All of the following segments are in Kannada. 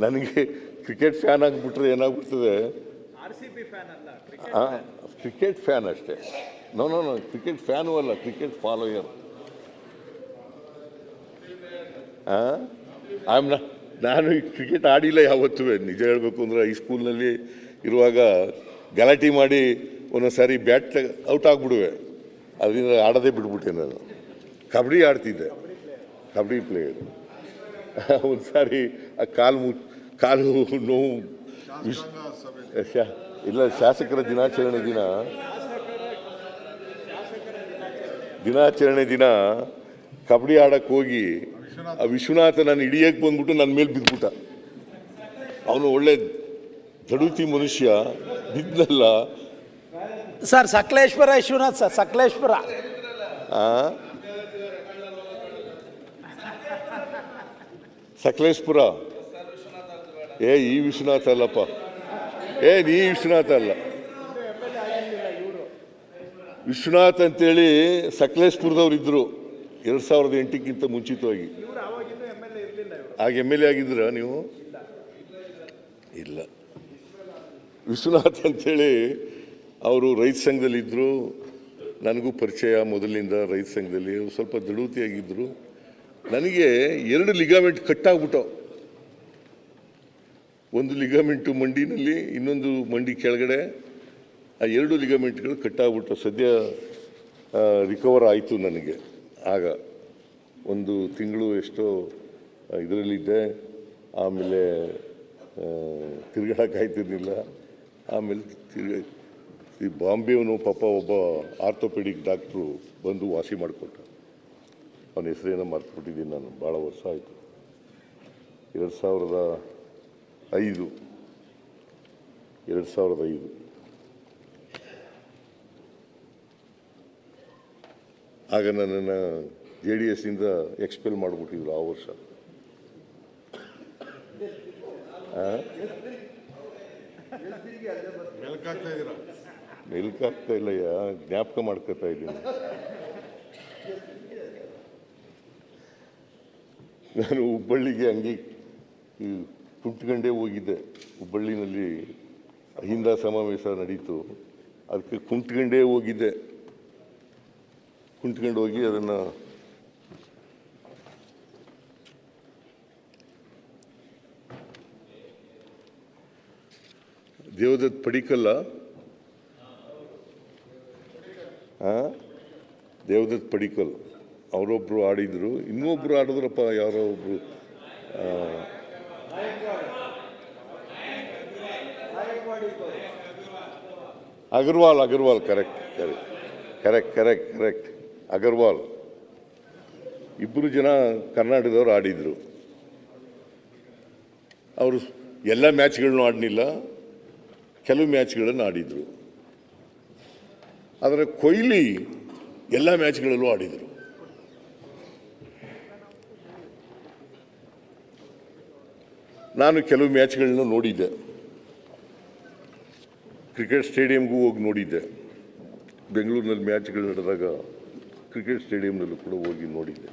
ನನಗೆ ಕ್ರಿಕೆಟ್ ಫ್ಯಾನ್ ಆಗಿಬಿಟ್ರೆ ಏನಾಗ್ಬಿಡ್ತದೆ, ಕ್ರಿಕೆಟ್ ಫ್ಯಾನ್ ಅಷ್ಟೇ. ನೋ ಕ್ರಿಕೆಟ್ ಫ್ಯಾನು ಅಲ್ಲ, ಕ್ರಿಕೆಟ್ ಫಾಲೋಯರ್. ನಾನು ಕ್ರಿಕೆಟ್ ಆಡಿಲ್ಲ ಯಾವತ್ತೂ. ನಿಜ ಹೇಳಬೇಕು ಅಂದರೆ ಹೈಸ್ಕೂಲ್ನಲ್ಲಿ ಇರುವಾಗ ಗಲಾಟೆ ಮಾಡಿ ಒಂದೊಂದು ಸಾರಿ ಬ್ಯಾಟ್ ಔಟ್ ಆಗಿಬಿಡುವೆ. ಅದರಿಂದ ಆಡೋದೇ ಬಿಟ್ಬಿಟ್ಟೆ. ನಾನು ಕಬಡ್ಡಿ ಆಡ್ತಿದ್ದೆ, ಕಬಡ್ಡಿ ಪ್ಲೇಯರ್. ಒಂದು ಸಾರಿ ಆ ಕಾಲು ನೋವು ಇಲ್ಲ, ಶಾಸಕರ ದಿನಾಚರಣೆ ದಿನ ಕಬಡ್ಡಿ ಆಡಕ್ಕೆ ಹೋಗಿ ಆ ವಿಶ್ವನಾಥ ನಾನು ಹಿಡಿಯಕ್ಕೆ ಬಂದ್ಬಿಟ್ಟು ನನ್ನ ಮೇಲೆ ಬಿದ್ದುಬಿಟ್ಟ. ಅವನು ಒಳ್ಳೆ ದಡುತಿ ಮನುಷ್ಯ, ಬಿದ್ದಲ್ಲ ಸರ್. ಸಕಲೇಶ್ವರ ವಿಶ್ವನಾಥ್ ಸರ್, ಸಕಲೇಶ್ವರ. ಸಕಲೇಶ್ಪುರ. ಈ ವಿಶ್ವನಾಥ ಅಲ್ಲಪ್ಪ, ನೀ ವಿಶ್ವನಾಥ ಅಲ್ಲ. ವಿಶ್ವನಾಥ್ ಅಂತೇಳಿ ಸಕಲೇಶ್ಪುರದವ್ರು ಇದ್ರು 2008ಕ್ಕಿಂತ ಮುಂಚಿತವಾಗಿ. ಆಗ MLA ಆಗಿದ್ರ ನೀವು? ಇಲ್ಲ. ವಿಶ್ವನಾಥ್ ಅಂತೇಳಿ ಅವರು ರೈತ ಸಂಘದಲ್ಲಿದ್ದರು. ನನಗೂ ಪರಿಚಯ ಮೊದಲಿನಿಂದ ರೈತ ಸಂಘದಲ್ಲಿ. ಸ್ವಲ್ಪ ದಡುತಿಯಾಗಿದ್ದರು. ನನಗೆ 2 ಲಿಗಾಮೆಂಟ್ ಕಟ್ಟಾಗ್ಬಿಟ್ಟು, ಒಂದು ಲಿಗಾಮೆಂಟು ಮಂಡಿನಲ್ಲಿ, ಇನ್ನೊಂದು ಮಂಡಿ ಕೆಳಗಡೆ. ಆ 2 ಲಿಗಾಮೆಂಟ್ಗಳು ಕಟ್ಟಾಗ್ಬಿಟ್ಟು ಸದ್ಯ ರಿಕವರ್ ಆಯಿತು ನನಗೆ. ಆಗ ಒಂದು ತಿಂಗಳು ಎಷ್ಟೋ ಇದರಲ್ಲಿದ್ದೆ. ಆಮೇಲೆ ತಿರುಗಾಡೋಕ್ಕಾಯ್ತಿರ್ಲಿಲ್ಲ. ಆಮೇಲೆ ಈ ಬಾಂಬೆಯವನು ಪಾಪ ಒಬ್ಬ ಆರ್ಥೋಪೆಡಿಕ್ ಡಾಕ್ಟ್ರು ಬಂದು ವಾಸಿ ಮಾಡಿಕೊಟ್ಟ. ಅವನ ಹೆಸರೇನೋ ಮರ್ತ್ಬಿಟ್ಟಿದ್ದೀನಿ ನಾನು, ಭಾಳ ವರ್ಷ ಆಯಿತು. 2005 ಆಗ ನನ್ನನ್ನು JDSನಿಂದ ಎಕ್ಸ್ಪೆಲ್ ಮಾಡಿಬಿಟ್ಟಿದ್ರು ಆ ವರ್ಷ. ಮೆಲ್ಕಾಗ್ತಾ ಇಲ್ಲ, ಜ್ಞಾಪಕ ಮಾಡ್ಕೊತಾ ಇದ್ದೀನಿ. ನಾನು ಹುಬ್ಬಳ್ಳಿಗೆ ಹಂಗೆ ಕುಂಟ್ಕೊಂಡೇ ಹೋಗಿದ್ದೆ. ಹುಬ್ಬಳ್ಳಿನಲ್ಲಿ ಅಹಿಂದ ಸಮಾವೇಶ ನಡೀತು, ಅದಕ್ಕೆ ಕುಂಟ್ಕೊಂಡೇ ಹೋಗಿದ್ದೆ. ಕುಂಟ್ಕೊಂಡು ಹೋಗಿ ಅದನ್ನು ದೇವದತ್ ಪಡಿಕಲ್ಲ, ದೇವದತ್ ಪಡಿಕಲ್ ಅವರೊಬ್ಬರು ಆಡಿದರು. ಇನ್ನೊಬ್ಬರು ಆಡಿದ್ರಪ್ಪ, ಯಾರೋ ಒಬ್ಬರು ಅಗರ್ವಾಲ್. ಕರೆಕ್ಟ್ ಅಗರ್ವಾಲ್. ಇಬ್ಬರು ಜನ ಕರ್ನಾಟಕದವ್ರು ಆಡಿದರು. ಅವರು ಎಲ್ಲ ಮ್ಯಾಚ್ಗಳನ್ನು ಆಡಲಿಲ್ಲ, ಕೆಲವು ಮ್ಯಾಚ್ಗಳನ್ನು ಆಡಿದರು. ಆದರೆ ಕೊಹ್ಲಿ ಎಲ್ಲ ಮ್ಯಾಚ್ಗಳಲ್ಲೂ ಆಡಿದರು. ನಾನು ಕೆಲವು ಮ್ಯಾಚ್ಗಳನ್ನ ನೋಡಿದ್ದೆ. ಕ್ರಿಕೆಟ್ ಸ್ಟೇಡಿಯಂಗೂ ಹೋಗಿ ನೋಡಿದ್ದೆ. ಬೆಂಗಳೂರಿನಲ್ಲಿ ಮ್ಯಾಚ್ಗಳು ನಡೆದಾಗ ಕ್ರಿಕೆಟ್ ಸ್ಟೇಡಿಯಂನಲ್ಲೂ ಕೂಡ ಹೋಗಿ ನೋಡಿದ್ದೆ.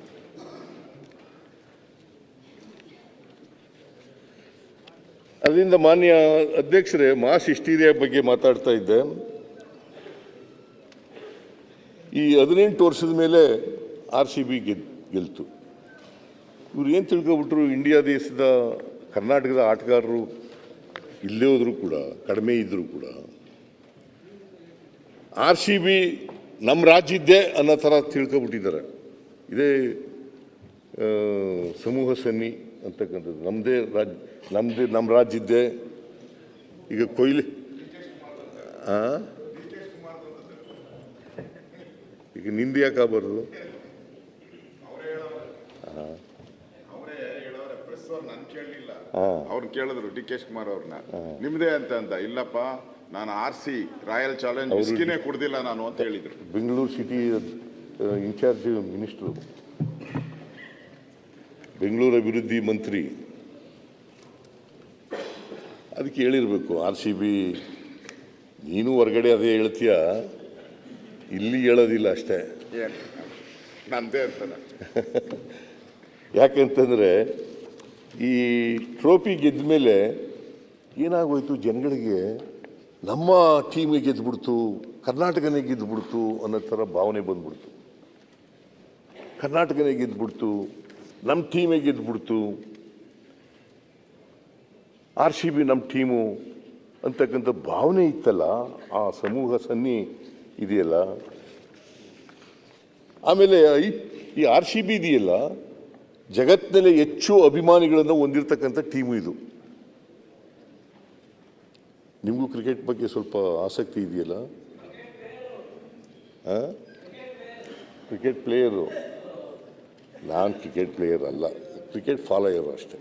ಅದರಿಂದ ಮಾನ್ಯ ಅಧ್ಯಕ್ಷರೇ, ಮಾಸ್ ಹಿಸ್ಟೀರಿಯಾ ಬಗ್ಗೆ ಮಾತಾಡ್ತಾ ಇದ್ದೆ. ಈ 18 ವರ್ಷದ ಮೇಲೆ RCB ಗೆಲ್ತು. ಇವ್ರು ಏನು ತಿಳ್ಕೊಬಿಟ್ರು, ಇಂಡಿಯಾ ದೇಶದ ಕರ್ನಾಟಕದ ಆಟಗಾರರು ಇಲ್ಲೇ ಹೋದರೂ ಕೂಡ, ಕಡಿಮೆ ಇದ್ದರೂ ಕೂಡ RCB ನಮ್ಮ ರಾಜ್ಯದ್ದೇ ಅನ್ನೋ ಥರ ತಿಳ್ಕೊಬಿಟ್ಟಿದ್ದಾರೆ. ಇದೇ ಸಮೂಹ ಸನ್ನಿ ಅಂತಕ್ಕಂಥದ್ದು ನಮ್ಮ ರಾಜ್ಯದ್ದೇ. ಈಗ ಕೊಹ್ಲಿ ಈಗ ನಿಂದು ಯಾಕೆ ಆಗಬಾರ್ದು? ಅವ್ರನ್ನ ಕೇಳಿದ್ರು DK ಶಿವಕುಮಾರ್ ಅವ್ರನ್ನ, ನಿಮ್ದೇ ಅಂತ ಇಲ್ಲಪ್ಪ, ನಾನು RC ರಾಯಲ್ ಚಾಲೆಂಜ್ ವಿಸ್ಕಿನೇ ಕುಡ್ದಿಲ್ಲ ನಾನು ಅಂತ ಹೇಳಿದ್ರು. Bengaluru city in charge minister, Bengaluru ಅಭಿವೃದ್ಧಿ ಮಂತ್ರಿ, ಅದಕ್ಕೆ ಹೇಳಿರಬೇಕು. RCB ನೀನು ಹೊರಗಡೆ ಅದೇ ಹೇಳ್ತೀಯ, ಇಲ್ಲಿ ಹೇಳೋದಿಲ್ಲ ಅಷ್ಟೇ. ನಂದೇ ಅಂತಾನೆ. ಯಾಕೆಂತಂದರೆ ಈ ಟ್ರೋಫಿ ಗೆದ್ದ ಮೇಲೆ ಏನಾಗೋಯ್ತು ಜನಗಳಿಗೆ, ನಮ್ಮ ಟೀಮಿಗೆ ಗೆದ್ದುಬಿಡ್ತು, ಕರ್ನಾಟಕನೇ ಗೆದ್ದುಬಿಡ್ತು ಅನ್ನೋ ಥರ ಭಾವನೆ ಬಂದ್ಬಿಡ್ತು. ಕರ್ನಾಟಕನೇ ಗೆದ್ದುಬಿಡ್ತು, ನಮ್ಮ ಟೀಮೇ ಗೆದ್ದುಬಿಡ್ತು, RCB ನಮ್ಮ ಟೀಮು ಅಂತಕ್ಕಂಥ ಭಾವನೆ ಇತ್ತಲ್ಲ, ಆ ಸಮೂಹ ಸನ್ನಿ ಇದೆಯಲ್ಲ. ಆಮೇಲೆ ಈ RCB ಇದೆಯಲ್ಲ, ಜಗತ್ತಿನಲ್ಲಿ ಹೆಚ್ಚು ಅಭಿಮಾನಿಗಳನ್ನು ಹೊಂದಿರತಕ್ಕಂಥ ಟೀಮು ಇದು. ನಿಮಗೂ ಕ್ರಿಕೆಟ್ ಬಗ್ಗೆ ಸ್ವಲ್ಪ ಆಸಕ್ತಿ ಇದೆಯಲ್ಲ? Cricket player. ನಾನು ಕ್ರಿಕೆಟ್ ಪ್ಲೇಯರ್ ಅಲ್ಲ, ಕ್ರಿಕೆಟ್ ಫಾಲೋಯರು ಅಷ್ಟೇ.